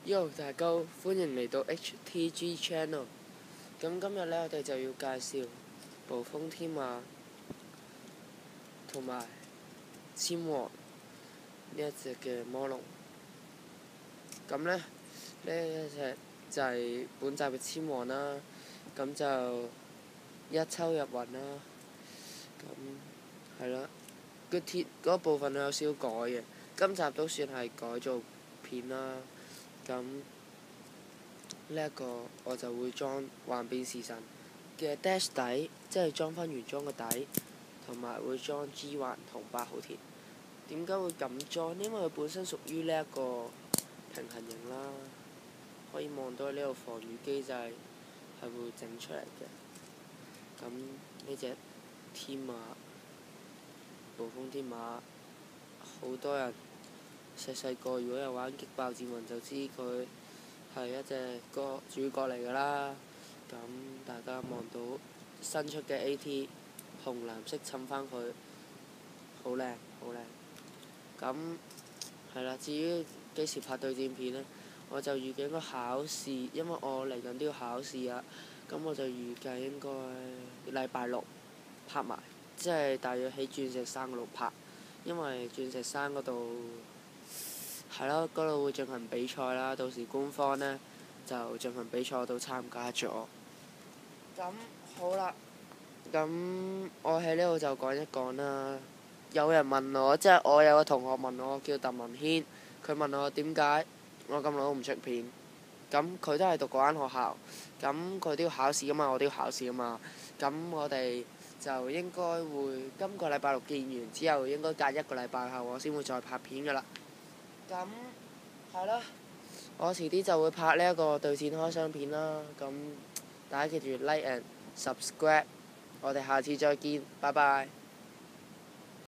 Yo，大家好，歡迎嚟到 HTG Channel。咁今日呢，我哋就要介紹暴風天馬同埋千王呢一隻嘅魔龍。咁呢一隻就係本集嘅千王啦。咁就一抽入魂啦。咁係啦，個鐵嗰部分有少少改嘅。今集都算係改做片啦。咁呢一個我就會裝幻變時辰嘅 Dash 底，即係裝翻原裝嘅底，同埋會裝 G 環同8號鐵。點解會咁裝？因為佢本身屬於呢一個平衡型啦，可以望到呢個防禦機制係會整出嚟嘅。咁呢隻天馬暴風天馬，好多人細個如果有玩極爆戰魂就知佢係一隻個主角嚟㗎啦。咁大家望到新出嘅 AT 紅藍色襯翻佢，好靚好靚。咁係啦，至於幾時拍對戰片呢？我就預計應該考試，因為我嚟緊都要考試啊。咁我就預計應該禮拜六拍埋，即係大約喺鑽石山嗰度拍，因為鑽石山嗰度係咯，嗰度會進行比賽啦。到時官方呢就進行比賽，我都參加咗。咁好啦，咁我喺呢度就講一講啦。有人問我，即係我有個同學問我叫鄧文軒，佢問我點解我咁耐都唔出片。咁佢都係讀嗰間學校，咁佢都要考試㗎嘛，我都要考試㗎嘛。咁我哋就應該會今個禮拜六見完之後，應該隔一個禮拜後我先會再拍片㗎啦。咁係咯，我遲啲就會拍呢一個對戰開箱片啦。咁大家記住 like and subscribe，我哋下次再見，拜拜。